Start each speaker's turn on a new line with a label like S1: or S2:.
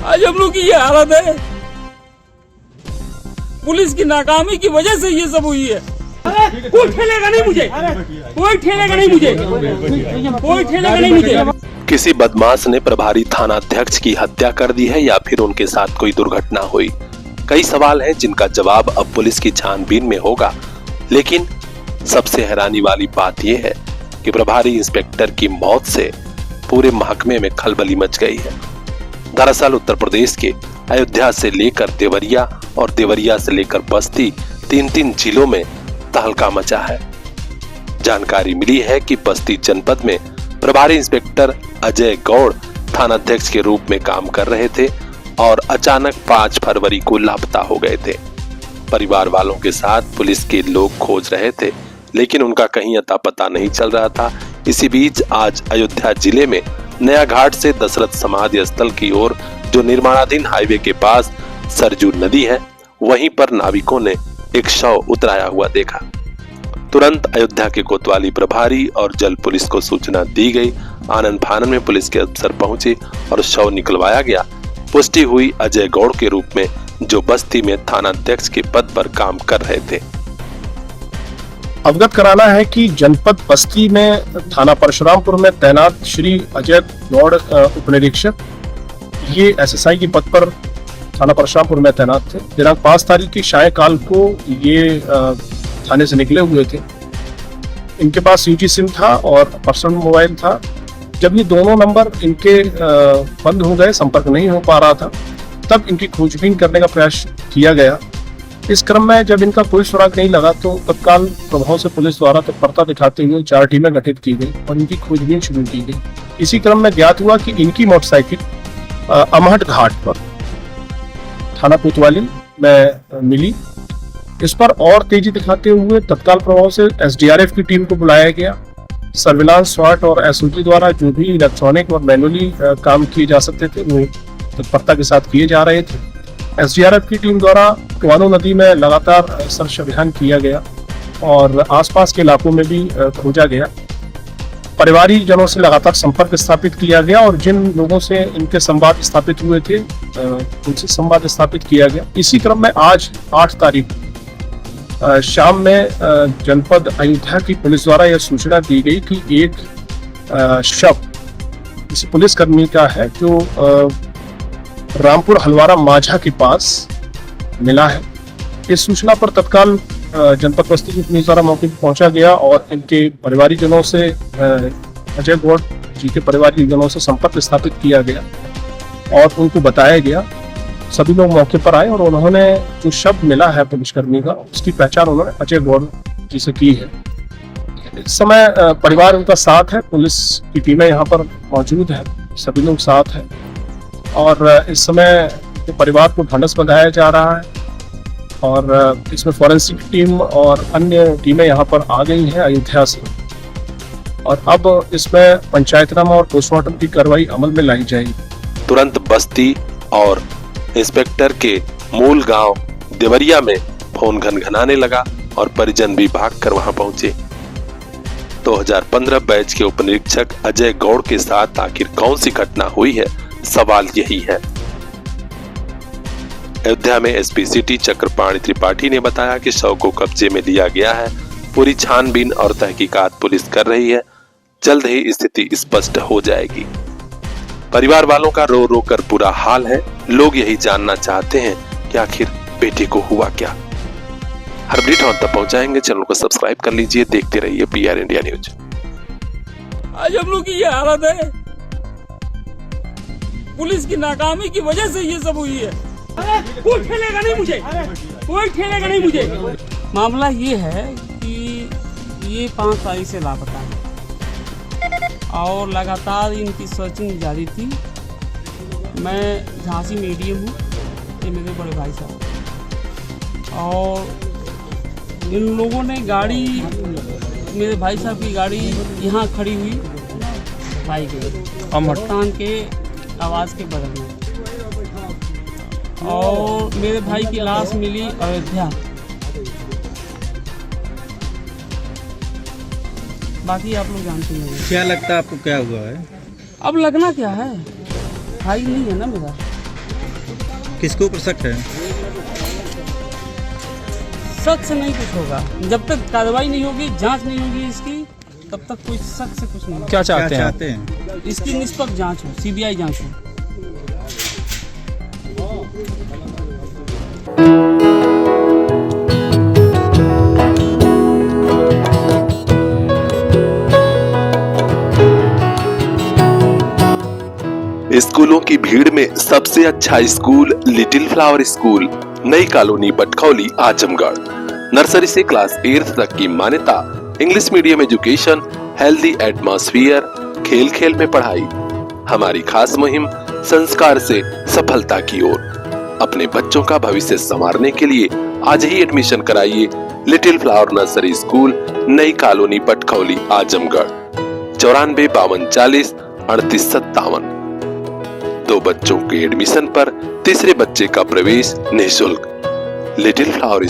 S1: आज हम लोग की ये हालत है, पुलिस की नाकामी की वजह से ये सब हुई है। कोई ठेलेगा नहीं मुझे, कोई ठेलेगा नहीं मुझे, कोई ठेलेगा नहीं मुझे।
S2: किसी बदमाश ने प्रभारी थानाध्यक्ष की हत्या कर दी है या फिर उनके साथ कोई दुर्घटना हुई? कई सवाल हैं जिनका जवाब अब पुलिस की छानबीन में होगा। लेकिन सबसे हैरानी वाली बात यह है कि प्रभारी इंस्पेक्टर की मौत से पूरे महकमे में खलबली मच गई है। दरअसल उत्तर प्रदेश के अयोध्या से लेकर देवरिया और देवरिया से लेकर बस्ती, तीन जिलों में तहलका मचा है। जानकारी मिली है कि बस्ती जनपद में प्रभारी इंस्पेक्टर अजय गौड़ थानाध्यक्ष के रूप में काम कर रहे थे और अचानक 5 फरवरी को लापता हो गए थे। परिवार वालों के साथ पुलिस के लोग खोज रहे थे, लेकिन उनका कहीं अता पता नहीं चल रहा था। इसी बीच आज अयोध्या जिले में नया घाट से दशरथ समाधि स्थल की ओर जो निर्माणाधीन हाईवे के पास सरजू नदी है, वहीं पर नाविकों ने एक शव उतराया हुआ देखा। तुरंत अयोध्या के कोतवाली प्रभारी और जल पुलिस को सूचना दी गई। आनन फानन में पुलिस के अफसर पहुंचे और शव निकलवाया गया। पुष्टि हुई अजय गौड़ के रूप में, जो बस्ती में थानाध्यक्ष के पद पर काम कर रहे थे।
S3: अवगत कराना है कि जनपद बस्ती में थाना परशुरामपुर में तैनात श्री अजय गौड़ उपनिरीक्षक, ये एसएसआई के पद पर थाना परशुरामपुर में तैनात थे। दिनांक 5 तारीख की सायकाल को ये थाने से निकले हुए थे। इनके पास यूजी सिम था और पर्सनल मोबाइल था। जब ये दोनों नंबर इनके बंद हो गए, संपर्क नहीं हो पा रहा था, तब इनकी खोजबीन करने का प्रयास किया गया। इस क्रम में जब इनका कोई सुराग नहीं लगा तो तत्काल प्रभाव से पुलिस द्वारा तत्परता दिखाते हुए 4 टीमें गठित की गई और इनकी खोजबीन शुरू की गई। इसी क्रम में ज्ञात हुआ कि इनकी मोटरसाइकिल अमहट घाट पर थाना कोतवाली में मिली। इस पर और तेजी दिखाते हुए तत्काल प्रभाव से एसडीआरएफ की टीम को बुलाया गया। सर्विलांस, स्वाट और एसओजी द्वारा जो भी इलेक्ट्रॉनिक और मैनुअली काम किए जा सकते थे वो तत्परता के साथ किए जा रहे थे। एसडीआरएफ की टीम द्वारा कुआनो नदी में लगातार सर्च अभियान किया गया और आसपास के इलाकों में भी खोजा गया। परिवारी जनों से लगातार संपर्क स्थापित किया गया और जिन लोगों से इनके संवाद स्थापित हुए थे उनसे संवाद स्थापित किया गया। इसी क्रम में आज 8 तारीख शाम में जनपद अयोध्या की पुलिस द्वारा यह सूचना दी गई कि एक शव किसी पुलिसकर्मी का है जो रामपुर हलवारा माझा के पास मिला है। इस सूचना पर तत्काल जनपद बस्ती की पुलिस द्वारा मौके पर पहुंचा गया और इनके परिवारीजनों से, अजय गौड़ जी के परिवारीजनों से संपर्क स्थापित किया गया और उनको बताया गया। सभी लोग मौके पर आए और उन्होंने जो शब्द मिला है पुलिसकर्मी का, उसकी पहचान उन्होंने अजय गौड़ जी से की है। इस समय परिवार उनका साथ है, पुलिस की टीमें यहाँ पर मौजूद है, सभी लोग साथ है और इस समय परिवार को ढांढस बंधाया जा रहा है और इसमें फॉरेंसिक टीम और अन्य टीमें यहाँ पर आ गई हैं अयोध्या से और अब इसमें पंचायतनामा और पोस्टमार्टम की कार्रवाई अमल में लाई जाएगी।
S2: तुरंत बस्ती और इंस्पेक्टर के मूल गांव देवरिया में फोन घनघनाने लगा और परिजन भी भागकर वहां पहुंचे। 2015 बैच के उपनिरीक्षक अजय गौड़ के साथ आखिर कौन सी घटना हुई है, सवाल यही है। अयोध्या में एसपी सिटी चक्रपाणी त्रिपाठी ने बताया कि शव को कब्जे में लिया गया है। पूरी छानबीन और तहकीकात पुलिस कर रही है। जल्द ही स्थिति स्पष्ट हो जाएगी। परिवार वालों का रो रो कर बुरा हाल है। लोग यही जानना चाहते हैं कि आखिर बेटे को हुआ क्या। हर अपडेट हम तक पहुंचाएंगे। चैनल को सब्सक्राइब कर लीजिए, देखते रहिए PR इंडिया न्यूज।
S1: आज हम लोग की ये हालत है, पुलिस की नाकामी की वजह से ये सब हुई है। कोई ठेलेगा नहीं मुझे, कोई ठेलेगा नहीं मुझे। मामला ये है कि ये 5 तारीख से लापता है और लगातार इनकी सर्चिंग जारी थी। मैं झांसी मीडियम हूँ, ये मेरे बड़े भाई साहब, और इन लोगों ने गाड़ी, मेरे भाई साहब की गाड़ी यहाँ खड़ी हुई पाई गई अमरतान के आवाज़ के बगल में, और मेरे भाई की लाश मिली अयोध्या। बाकी आप लोग जानते हैं।
S4: क्या लगता है आपको क्या हुआ है?
S1: अब लगना क्या है, भाई नहीं है ना मेरा,
S4: किसके ऊपर शक है?
S1: शक से नहीं कुछ होगा, जब तक कार्रवाई नहीं होगी, जांच नहीं होगी इसकी, तब तक कोई शक से कुछ नहीं होगा।
S4: क्या चाहते हैं?
S1: इसकी निष्पक्ष जांच हो, सीबीआई जांच हो।
S2: स्कूलों की भीड़ में सबसे अच्छा स्कूल लिटिल फ्लावर स्कूल, नई कॉलोनी बटखौली आजमगढ़। नर्सरी से क्लास 8 तक की मान्यता, English medium education, healthy atmosphere, खेल खेल में पढ़ाई। हमारी खास मुहिम संस्कार से सफलता की ओर। अपने बच्चों का भविष्य संवारने के लिए आज ही एडमिशन कराइए लिटिल फ्लावर नर्सरी स्कूल, नई कॉलोनी बटखौली आजमगढ़। 94 52 40 38 57। 2 बच्चों के एडमिशन पर तीसरे बच्चे का प्रवेश निःशुल्क। Little flower